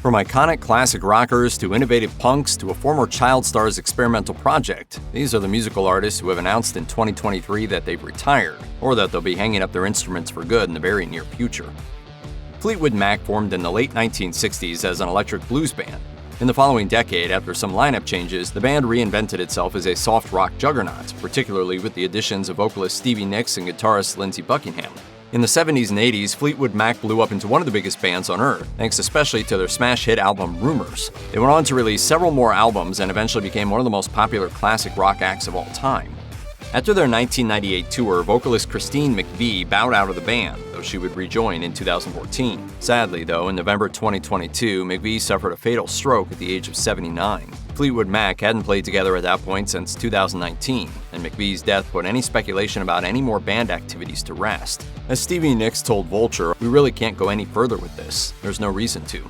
From iconic classic rockers to innovative punks to a former child star's experimental project, these are the musical artists who have announced in 2023 that they've retired, or that they'll be hanging up their instruments for good in the very near future. Fleetwood Mac formed in the late 1960s as an electric blues band. In the following decade, after some lineup changes, the band reinvented itself as a soft rock juggernaut, particularly with the additions of vocalist Stevie Nicks and guitarist Lindsey Buckingham. In the 70s and 80s, Fleetwood Mac blew up into one of the biggest bands on earth, thanks especially to their smash hit album Rumors. They went on to release several more albums and eventually became one of the most popular classic rock acts of all time. After their 1998 tour, vocalist Christine McVie bowed out of the band, though she would rejoin in 2014. Sadly, though, in November 2022, McVie suffered a fatal stroke at the age of 79. Fleetwood Mac hadn't played together at that point since 2019, and McVie's death put any speculation about any more band activities to rest. As Stevie Nicks told Vulture, "We really can't go any further with this. There's no reason to."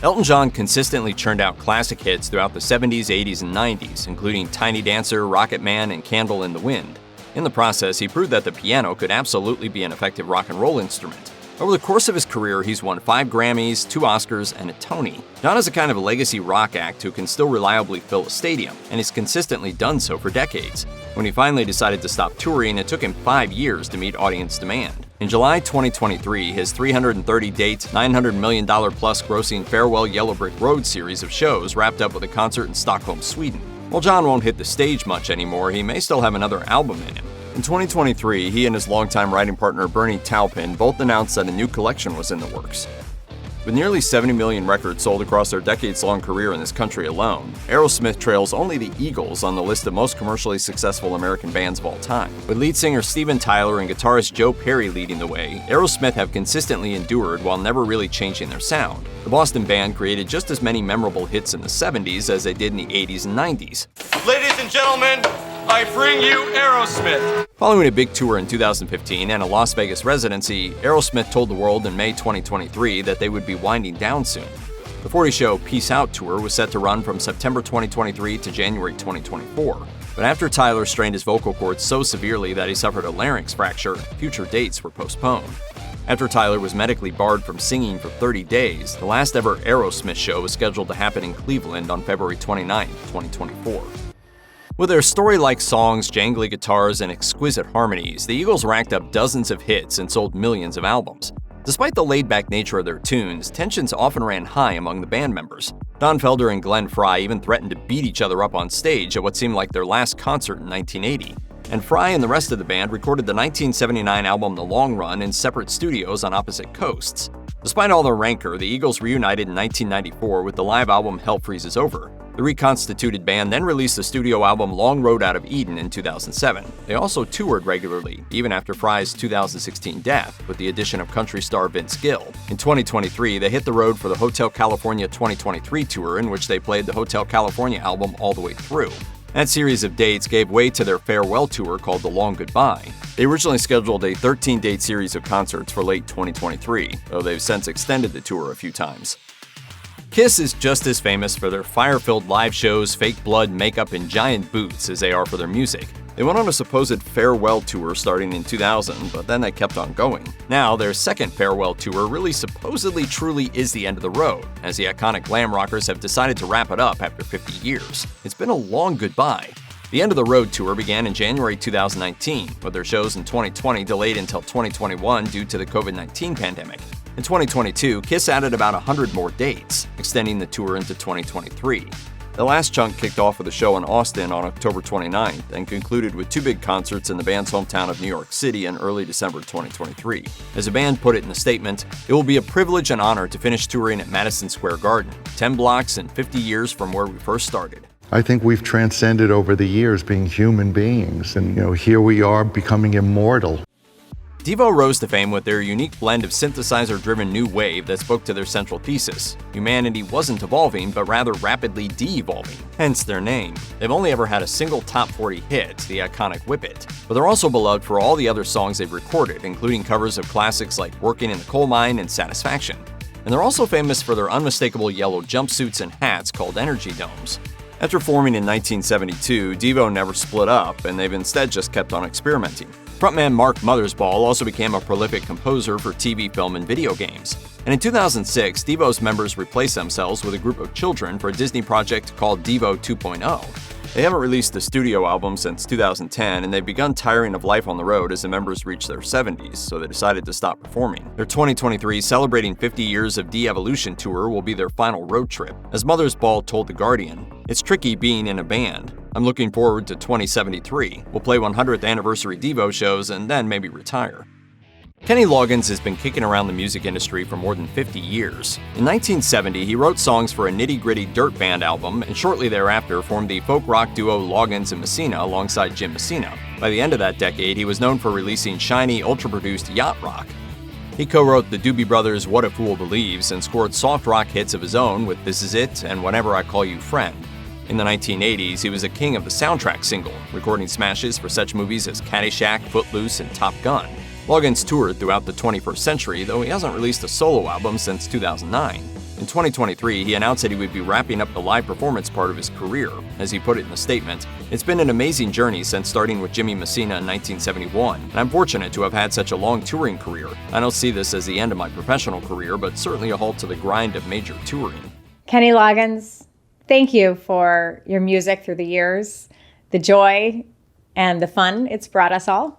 Elton John consistently churned out classic hits throughout the 70s, 80s, and 90s, including Tiny Dancer, Rocket Man, and Candle in the Wind. In the process, he proved that the piano could absolutely be an effective rock and roll instrument. Over the course of his career, he's won 5 Grammys, 2 Oscars, and a Tony. John is a kind of a legacy rock act who can still reliably fill a stadium, and has consistently done so for decades. When he finally decided to stop touring, it took him 5 years to meet audience demand. In July 2023, his 330-date, $900 million plus grossing Farewell Yellow Brick Road series of shows wrapped up with a concert in Stockholm, Sweden. While John won't hit the stage much anymore, he may still have another album in him. In 2023, he and his longtime writing partner Bernie Taupin both announced that a new collection was in the works. With nearly 70 million records sold across their decades-long career in this country alone, Aerosmith trails only the Eagles on the list of most commercially successful American bands of all time. With lead singer Steven Tyler and guitarist Joe Perry leading the way, Aerosmith have consistently endured while never really changing their sound. The Boston band created just as many memorable hits in the 70s as they did in the 80s and 90s. Ladies and gentlemen, I bring you Aerosmith. Following a big tour in 2015 and a Las Vegas residency, Aerosmith told the world in May 2023 that they would be winding down soon. The 40-show Peace Out tour was set to run from September 2023 to January 2024. But after Tyler strained his vocal cords so severely that he suffered a larynx fracture, future dates were postponed. After Tyler was medically barred from singing for 30 days, the last ever Aerosmith show was scheduled to happen in Cleveland on February 29, 2024. With their story-like songs, jangly guitars, and exquisite harmonies, the Eagles racked up dozens of hits and sold millions of albums. Despite the laid-back nature of their tunes, tensions often ran high among the band members. Don Felder and Glenn Frey even threatened to beat each other up on stage at what seemed like their last concert in 1980. And Frey and the rest of the band recorded the 1979 album The Long Run in separate studios on opposite coasts. Despite all their rancor, the Eagles reunited in 1994 with the live album Hell Freezes Over. The reconstituted band then released the studio album Long Road Out of Eden in 2007. They also toured regularly, even after Frey's 2016 death, with the addition of country star Vince Gill. In 2023, they hit the road for the Hotel California 2023 tour, in which they played the Hotel California album all the way through. That series of dates gave way to their farewell tour called The Long Goodbye. They originally scheduled a 13-date series of concerts for late 2023, though they've since extended the tour a few times. Kiss is just as famous for their fire-filled live shows, fake blood, makeup, and giant boots as they are for their music. They went on a supposed farewell tour starting in 2000, but then they kept on going. Now, their second farewell tour really supposedly truly is the end of the road, as the iconic glam rockers have decided to wrap it up after 50 years. It's been a long goodbye. The End of the Road tour began in January 2019, with their shows in 2020 delayed until 2021 due to the COVID-19 pandemic. In 2022, Kiss added about 100 more dates, extending the tour into 2023. The last chunk kicked off with a show in Austin on October 29th and concluded with 2 big concerts in the band's hometown of New York City in early December 2023. As the band put it in a statement, "It will be a privilege and honor to finish touring at Madison Square Garden, 10 blocks and 50 years from where we first started." I think we've transcended over the years being human beings, and here we are becoming immortal. Devo rose to fame with their unique blend of synthesizer-driven new wave that spoke to their central thesis. Humanity wasn't evolving, but rather rapidly de-evolving, hence their name. They've only ever had a single top 40 hit, the iconic Whip It. But they're also beloved for all the other songs they've recorded, including covers of classics like Working in the Coal Mine and Satisfaction. And they're also famous for their unmistakable yellow jumpsuits and hats called energy domes. After forming in 1972, Devo never split up, and they've instead just kept on experimenting. Frontman Mark Mothersbaugh also became a prolific composer for TV, film, and video games. And in 2006, Devo's members replaced themselves with a group of children for a Disney project called Devo 2.0. They haven't released a studio album since 2010, and they've begun tiring of life on the road as the members reach their 70s, so they decided to stop performing. Their 2023 Celebrating 50 Years of De-Evolution tour will be their final road trip. As Mother's Ball told The Guardian, "It's tricky being in a band. I'm looking forward to 2073. We'll play 100th anniversary Devo shows and then maybe retire." Kenny Loggins has been kicking around the music industry for more than 50 years. In 1970, he wrote songs for a nitty-gritty dirt band album and shortly thereafter formed the folk rock duo Loggins and Messina alongside Jim Messina. By the end of that decade, he was known for releasing shiny, ultra-produced yacht rock. He co-wrote the Doobie Brothers' What a Fool Believes and scored soft rock hits of his own with This Is It and Whenever I Call You Friend. In the 1980s, he was a king of the soundtrack single, recording smashes for such movies as Caddyshack, Footloose, and Top Gun. Loggins toured throughout the 21st century, though he hasn't released a solo album since 2009. In 2023, he announced that he would be wrapping up the live performance part of his career. As he put it in a statement, "It's been an amazing journey since starting with Jimmy Messina in 1971, and I'm fortunate to have had such a long touring career. I don't see this as the end of my professional career, but certainly a halt to the grind of major touring." Kenny Loggins, thank you for your music through the years, the joy and the fun it's brought us all.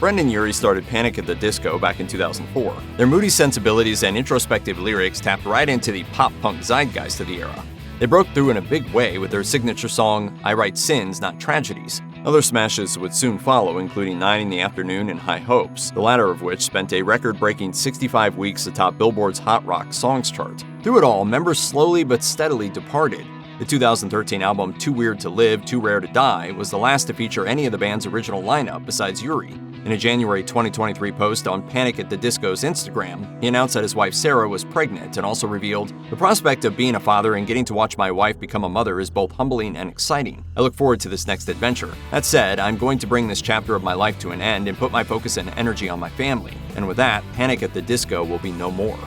Brendan Urie started Panic at the Disco back in 2004. Their moody sensibilities and introspective lyrics tapped right into the pop-punk zeitgeist of the era. They broke through in a big way with their signature song, I Write Sins, Not Tragedies. Other smashes would soon follow, including 9 in the Afternoon and High Hopes, the latter of which spent a record-breaking 65 weeks atop Billboard's Hot Rock Songs chart. Through it all, members slowly but steadily departed. The 2013 album Too Weird to Live, Too Rare to Die was the last to feature any of the band's original lineup besides Urie. In a January 2023 post on Panic at the Disco's Instagram, he announced that his wife Sarah was pregnant and also revealed, "The prospect of being a father and getting to watch my wife become a mother is both humbling and exciting. I look forward to this next adventure. That said, I'm going to bring this chapter of my life to an end and put my focus and energy on my family. And with that, Panic at the Disco will be no more."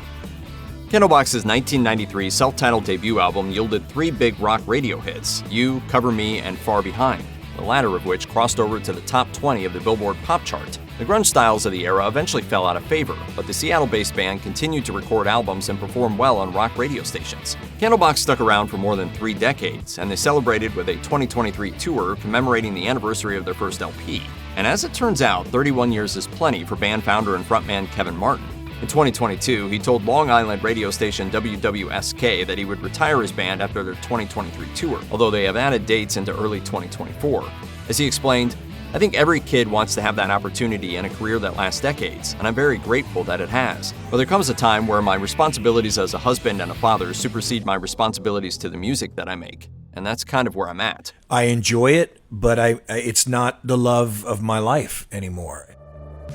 Candlebox's 1993 self-titled debut album yielded 3 big rock radio hits, You, Cover Me, and Far Behind, the latter of which crossed over to the top 20 of the Billboard pop chart. The grunge styles of the era eventually fell out of favor, but the Seattle-based band continued to record albums and perform well on rock radio stations. Candlebox stuck around for more than 3 decades, and they celebrated with a 2023 tour commemorating the anniversary of their first LP. And as it turns out, 31 years is plenty for band founder and frontman Kevin Martin. In 2022, he told Long Island radio station WWSK that he would retire his band after their 2023 tour, although they have added dates into early 2024. As he explained, "I think every kid wants to have that opportunity in a career that lasts decades, and I'm very grateful that it has. But there comes a time where my responsibilities as a husband and a father supersede my responsibilities to the music that I make. And that's kind of where I'm at." I enjoy it, but it's not the love of my life anymore.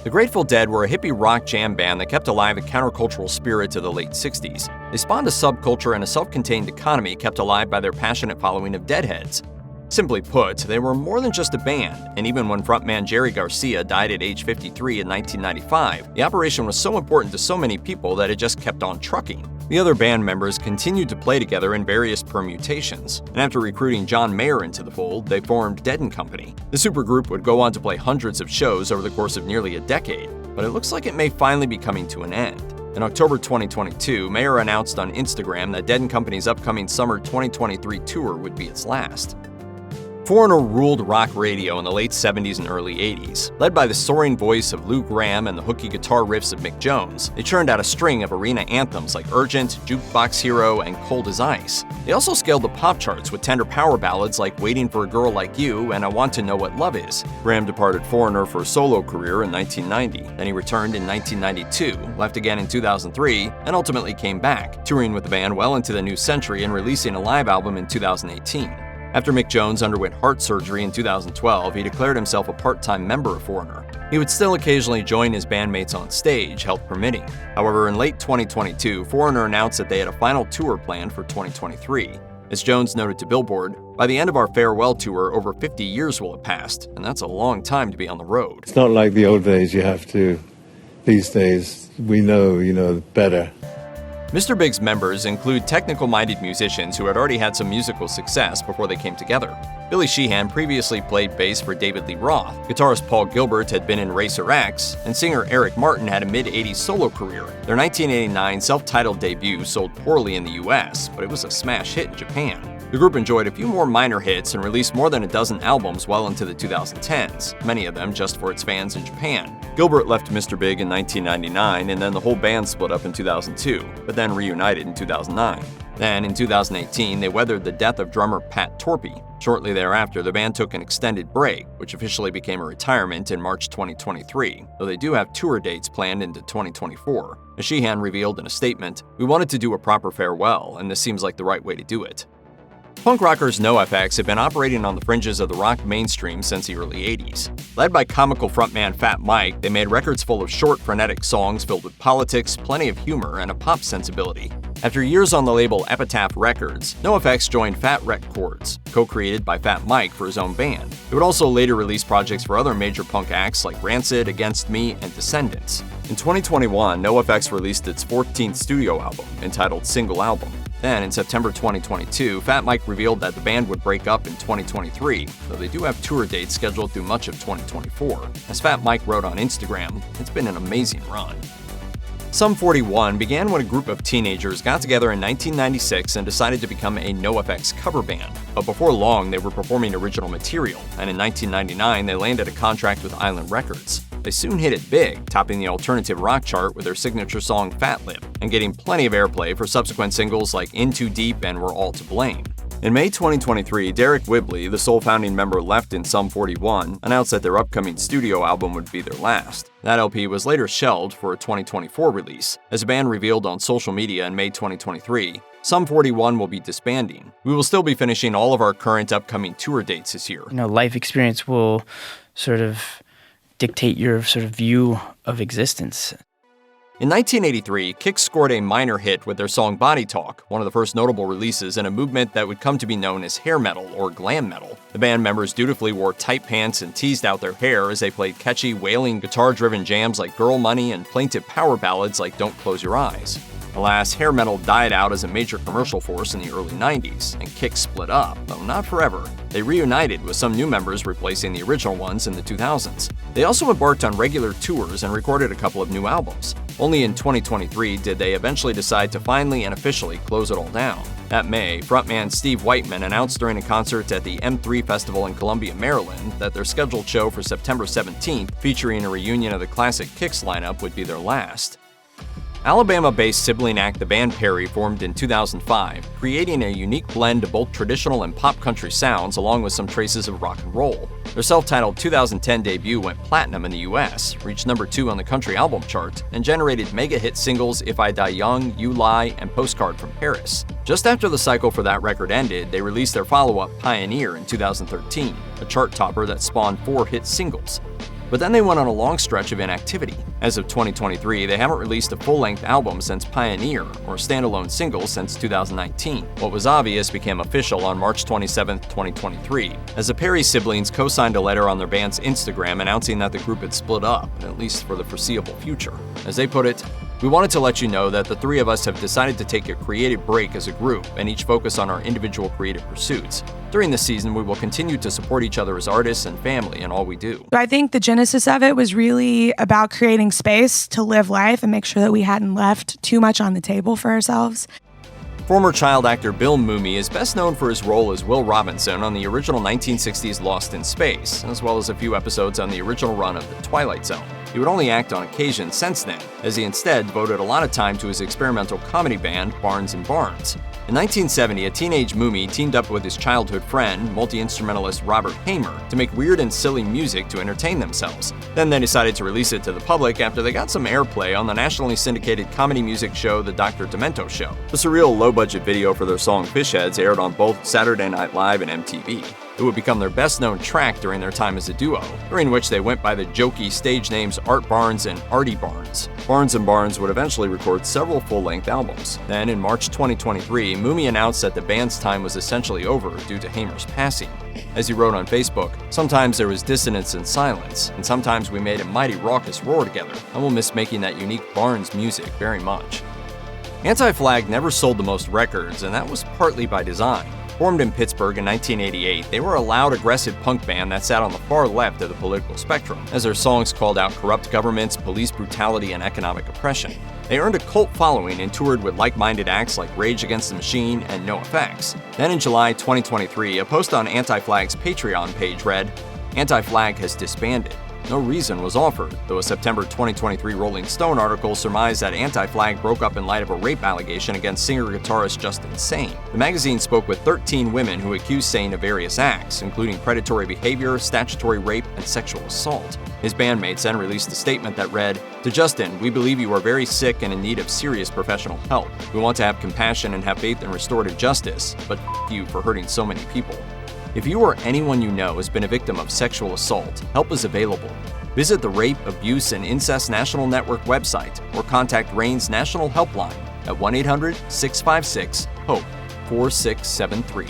The Grateful Dead were a hippie rock jam band that kept alive a countercultural spirit to the late 60s. They spawned a subculture and a self-contained economy kept alive by their passionate following of Deadheads. Simply put, they were more than just a band, and even when frontman Jerry Garcia died at age 53 in 1995, the operation was so important to so many people that it just kept on trucking. The other band members continued to play together in various permutations, and after recruiting John Mayer into the fold, they formed Dead & Company. The supergroup would go on to play hundreds of shows over the course of nearly a decade, but it looks like it may finally be coming to an end. In October 2022, Mayer announced on Instagram that Dead & Company's upcoming summer 2023 tour would be its last. Foreigner ruled rock radio in the late 70s and early 80s. Led by the soaring voice of Lou Gramm and the hooky guitar riffs of Mick Jones, they churned out a string of arena anthems like Urgent, Jukebox Hero, and Cold as Ice. They also scaled the pop charts with tender power ballads like Waiting for a Girl Like You and I Want to Know What Love Is. Gramm departed Foreigner for a solo career in 1990. Then he returned in 1992, left again in 2003, and ultimately came back, touring with the band well into the new century and releasing a live album in 2018. After Mick Jones underwent heart surgery in 2012, he declared himself a part-time member of Foreigner. He would still occasionally join his bandmates on stage, health permitting. However, in late 2022, Foreigner announced that they had a final tour planned for 2023. As Jones noted to Billboard, "By the end of our farewell tour, over 50 years will have passed, and that's a long time to be on the road." It's not like the old days you have to. These days, we know, better. Mr. Big's members include technical-minded musicians who had already had some musical success before they came together. Billy Sheehan previously played bass for David Lee Roth, guitarist Paul Gilbert had been in Racer X, and singer Eric Martin had a mid-'80s solo career. Their 1989 self-titled debut sold poorly in the US, but it was a smash hit in Japan. The group enjoyed a few more minor hits and released more than a dozen albums well into the 2010s, many of them just for its fans in Japan. Gilbert left Mr. Big in 1999, and then the whole band split up in 2002, but then reunited in 2009. Then, in 2018, they weathered the death of drummer Pat Torpey. Shortly thereafter, the band took an extended break, which officially became a retirement in March 2023, though they do have tour dates planned into 2024. As Sheehan revealed in a statement, "We wanted to do a proper farewell, and this seems like the right way to do it." Punk rockers NOFX have been operating on the fringes of the rock mainstream since the early 80s. Led by comical frontman Fat Mike, they made records full of short, frenetic songs filled with politics, plenty of humor, and a pop sensibility. After years on the label Epitaph Records, NOFX joined Fat Wreck Chords, co-created by Fat Mike for his own band. It would also later release projects for other major punk acts like Rancid, Against Me, and Descendants. In 2021, NOFX released its 14th studio album, entitled Single Album. Then, in September 2022, Fat Mike revealed that the band would break up in 2023, though they do have tour dates scheduled through much of 2024. As Fat Mike wrote on Instagram, "It's been an amazing run." Sum 41 began when a group of teenagers got together in 1996 and decided to become a NOFX cover band. But before long, they were performing original material, and in 1999, they landed a contract with Island Records. They soon hit it big, topping the alternative rock chart with their signature song Fat Lip, and getting plenty of airplay for subsequent singles like In Too Deep and We're All to Blame. In May 2023, Derek Whibley, the sole founding member left in Sum 41, announced that their upcoming studio album would be their last. That LP was later shelved for a 2024 release. As the band revealed on social media in May 2023, Sum 41 will be disbanding. We will still be finishing all of our current upcoming tour dates this year. Life experience will sort of dictate your sort of view of existence. In 1983, Kix scored a minor hit with their song Body Talk, one of the first notable releases in a movement that would come to be known as hair metal or glam metal. The band members dutifully wore tight pants and teased out their hair as they played catchy, wailing, guitar-driven jams like Girl Money and plaintive power ballads like Don't Close Your Eyes. Alas, hair metal died out as a major commercial force in the early 90s, and Kix split up, though not forever. They reunited with some new members replacing the original ones in the 2000s. They also embarked on regular tours and recorded a couple of new albums. Only in 2023 did they eventually decide to finally and officially close it all down. That May, frontman Steve Whiteman announced during a concert at the M3 Festival in Columbia, Maryland, that their scheduled show for September 17th, featuring a reunion of the classic Kix lineup, would be their last. Alabama-based sibling act The Band Perry formed in 2005, creating a unique blend of both traditional and pop country sounds along with some traces of rock and roll. Their self-titled 2010 debut went platinum in the US, reached number 2 on the country album chart, and generated mega-hit singles If I Die Young, You Lie, and Postcard from Paris. Just after the cycle for that record ended, they released their follow-up Pioneer in 2013, a chart topper that spawned 4 hit singles. But then they went on a long stretch of inactivity. As of 2023, they haven't released a full-length album since Pioneer, or standalone singles since 2019. What was obvious became official on March 27, 2023, as the Perry siblings co-signed a letter on their band's Instagram announcing that the group had split up, at least for the foreseeable future. As they put it, "We wanted to let you know that the 3 of us have decided to take a creative break as a group and each focus on our individual creative pursuits. During this season, we will continue to support each other as artists and family in all we do." I think the genesis of it was really about creating space to live life and make sure that we hadn't left too much on the table for ourselves. Former child actor Bill Mumy is best known for his role as Will Robinson on the original 1960s Lost in Space, as well as a few episodes on the original run of The Twilight Zone. He would only act on occasion since then, as he instead devoted a lot of time to his experimental comedy band, Barnes & Barnes. In 1970, a teenage Mumy teamed up with his childhood friend, multi-instrumentalist Robert Hamer, to make weird and silly music to entertain themselves. Then they decided to release it to the public after they got some airplay on the nationally syndicated comedy music show The Dr. Demento Show. The surreal, low-budget video for their song Fishheads aired on both Saturday Night Live and MTV. It would become their best-known track during their time as a duo, during which they went by the jokey stage names Art Barnes and Artie Barnes. Barnes & Barnes would eventually record several full-length albums. Then, in March 2023, Mumy announced that the band's time was essentially over due to Hamer's passing. As he wrote on Facebook, "Sometimes there was dissonance and silence, and sometimes we made a mighty raucous roar together. I will miss making that unique Barnes music very much." Anti-Flag never sold the most records, and that was partly by design. Formed in Pittsburgh in 1988, they were a loud, aggressive punk band that sat on the far left of the political spectrum, as their songs called out corrupt governments, police brutality, and economic oppression. They earned a cult following and toured with like-minded acts like Rage Against the Machine and NOFX. Then in July 2023, a post on Anti-Flag's Patreon page read, "Anti-Flag has disbanded." No reason was offered, though a September 2023 Rolling Stone article surmised that Anti-Flag broke up in light of a rape allegation against singer-guitarist Justin Sane. The magazine spoke with 13 women who accused Sane of various acts, including predatory behavior, statutory rape, and sexual assault. His bandmates then released a statement that read, "To Justin, we believe you are very sick and in need of serious professional help. We want to have compassion and have faith in restorative justice, but f*** you for hurting so many people. If you or anyone you know has been a victim of sexual assault, help is available. Visit the Rape, Abuse, and Incest National Network website or contact RAIN's National Helpline at 1-800-656-HOPE 4673.